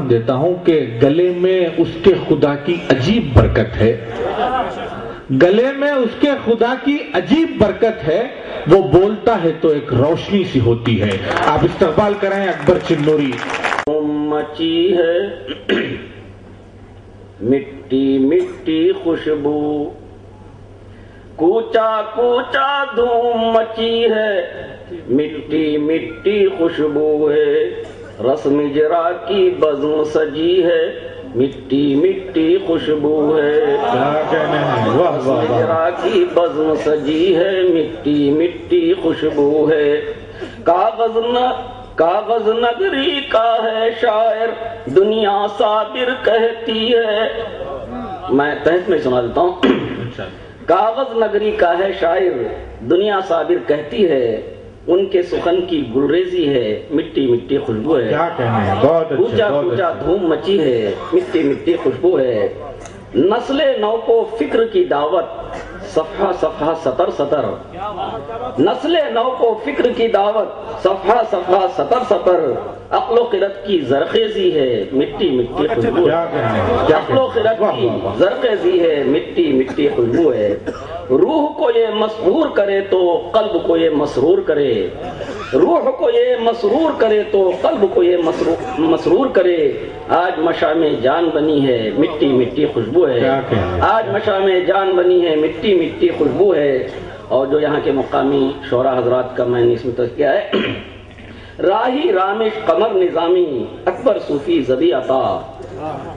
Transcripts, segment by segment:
دیتا ہوں کہ گلے میں اس کے خدا کی عجیب برکت ہے، گلے میں اس کے خدا کی عجیب برکت ہے، وہ بولتا ہے تو ایک روشنی سی ہوتی ہے۔ آپ استقبال کریں اکبر چنوری۔ مچی ہے مٹی مٹی خوشبو، کوچا کوچا دھوم مچی ہے، مٹی مٹی خوشبو ہے، رسم اجرا کی بزم سجی ہے، مٹی مٹی خوشبو ہے، رسم اجرا کی بزم سجی ہے، مٹی مٹی خوشبو ہے، کاغذ نگری کا ہے شاعر، دنیا صابر کہتی ہے۔ میں تحت میں سنا دیتا ہوں۔ کاغذ نگری کا ہے شاعر، دنیا صابر کہتی ہے، ان کے سخن کی گلریزی ہے، مٹی مٹی خوشبو ہے، کوچا کوچا دھوم مچی ہے، مٹی مٹی خوشبو ہے، نسل نو کو فکر کی دعوت، صفحہ صفحہ سطر سطر، نسل نو کو فکر کی دعوت، صفحہ صفحہ سطر سطر، عقل و خرد کی زرخیزی ہے، مٹی مٹی خوشبو ہے، عقل و خرد کی زرخیزی ہے، مٹی مٹی خوشبو ہے، روح کو یہ مسحور کرے تو قلب کو یہ مسرور کرے، روح کو یہ مسرور کرے تو قلب کو یہ مسرور کرے، آج مشام جان بنی ہے، مٹی مٹی خوشبو ہے، آج مشام جان بنی ہے، مٹی مٹی خوشبو ہے۔ اور جو یہاں کے مقامی شعراء حضرات کا میں نے اس میں تذکرہ ہے، راہی رامش قمر نظامی اکبر صوفی زبی عطا،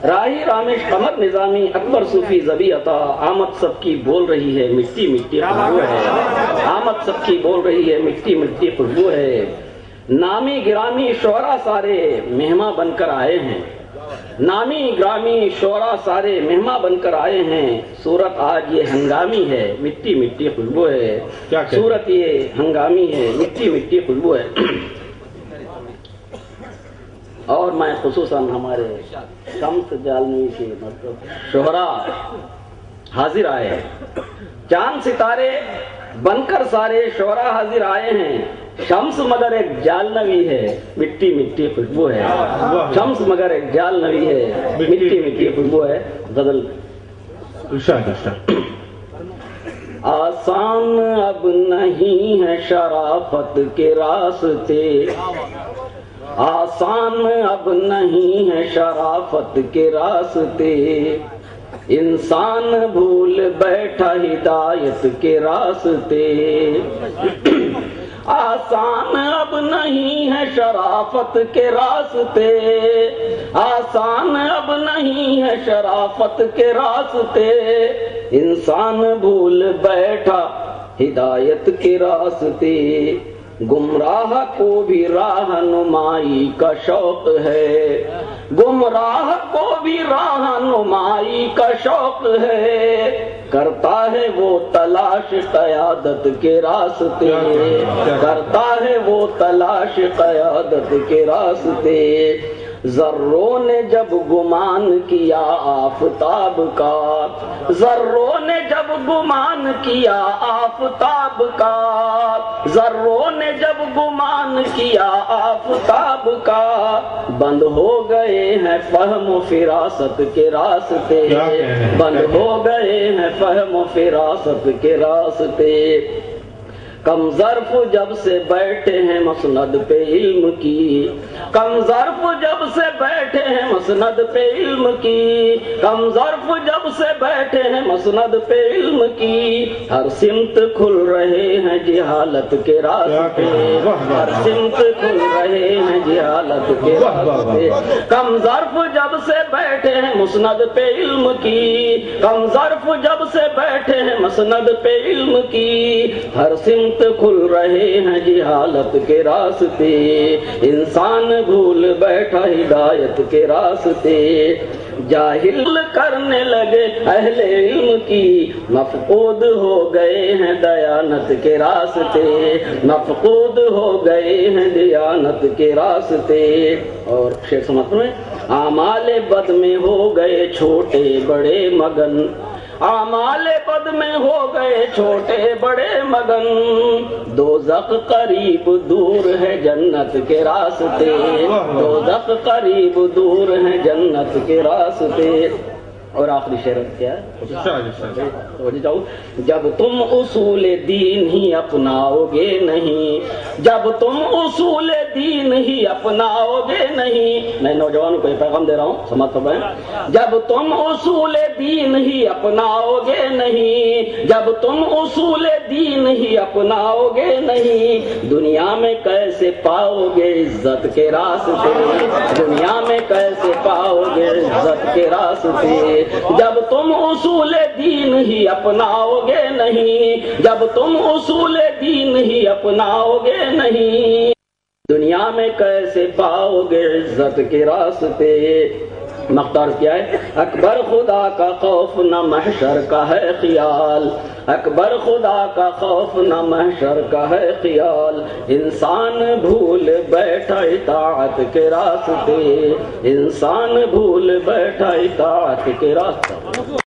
راہی رامش قمر نظامی اکبر صوفی زبی عطا، آمد سب کی بول رہی ہے، مٹی مٹی خوشبو ہے، آمد سب کی بول رہی ہے، مٹی مٹی خوشبو ہے، نامی گرامی شعراء سارے مہماں بن کر آئے ہیں، نامی گرامی شعراء سارے مہماں بن کر آئے ہیں، صورت آج یہ ہنگامی ہے، مٹی مٹی خوشبو ہے، صورت یہ ہنگامی ہے، مٹی مٹی خوشبو ہے۔ اور میں خصوصاً ہمارے شمس جالنوی کے شہراء حاضر آئے ہیں، چاند ستارے بن کر سارے شعراء حاضر آئے ہیں، شمس مگر ایک جالنوی ہے، مٹی مٹی خوشبو ہے، شمس مگر ایک جالنوی ہے، مٹی مٹی خوشبو ہے۔ غزل آسان اب نہیں ہے شرافت کے راستے، آسان اب نہیں ہے شرافت کے راستے، انسان بھول بیٹھا ہدایت کے راستے، آسان اب نہیں ہے شرافت کے راستے، آسان اب نہیں ہے شرافت کے راستے، انسان بھول بیٹھا ہدایت کے راستے، گمراہ کو بھی راہنمائی کا شوق ہے، گمراہ کو بھی راہنمائی کا شوق ہے، کرتا ہے وہ تلاش قیادت کے راستے، کرتا ہے وہ تلاش قیادت کے راستے، ذروں نے جب گمان کیا آفتاب کا، ذروں نے جب گمان کیا آفتاب کا، ذروں نے جب گمان کیا آفتاب کا، بند ہو گئے ہیں فہم و فراست کے راستے، بند ہو گئے ہیں فہم و فراست کے راستے، کم ظرف جب سے بیٹھے ہیں مسند پہ علم کی، کم ظرف جب سے بیٹھے ہیں مسند پہ علم کی، کم ظرف جب سے بیٹھے ہیں مسند پہ علم کی، ہر سمت کھل رہے ہیں جہالت کے راستے، ہر سمت کھل رہے ہیں جہالت کے راستے، کم ظرف جب سے بیٹھے ہیں مسند پہ علم کی، کم ظرف جب سے بیٹھے ہیں مسند پہ علم کی، ہر سمت کھل رہے ہیں جہالت کے راستے، انسان بھول بیٹھا ہدایت کے راستے، جاہل کرنے لگے اہل علم کی، مفقود ہو گئے ہیں دیانت کے راستے، مفقود ہو گئے ہیں دیانت کے راستے۔ اور شیخ سمجھ میں اعمال بد میں ہو گئے چھوٹے بڑے مگن، اعمال بد میں ہو گئے چھوٹے بڑے مگن، دوزخ قریب دور ہے جنت کے راستے، دوزخ قریب دور ہے جنت کے راستے۔ اور آخری شعر کیا ہے؟ جب تم اصول دین ہی اپناؤ گے نہیں، جب تم اصول دین ہی اپناؤ گے نہیں، میں نوجوانوں کو یہ پیغام دے رہا ہوں، سمجھ فرمائیں، جب تم اصول دین ہی اپناؤ گے نہیں، جب تم اصول دین ہی اپناؤ گے نہیں، دنیا میں کیسے پاؤ گے عزت کے راستے، دنیا میں کیسے پاؤ گے عزت کے راستے، جب تم اصول دین ہی اپناؤ گے نہیں، جب تم اصول دین ہی اپناؤ گے نہیں، دنیا میں کیسے پاؤ گے عزت کے راستے۔ مختار کیا ہے؟ اکبر خدا کا خوف نہ محشر کا ہے خیال، اکبر خدا کا خوف نہ محشر کا ہے خیال، انسان بھول بیٹھا اطاعت کے راستے، انسان بھول بیٹھا اطاعت کے راستے۔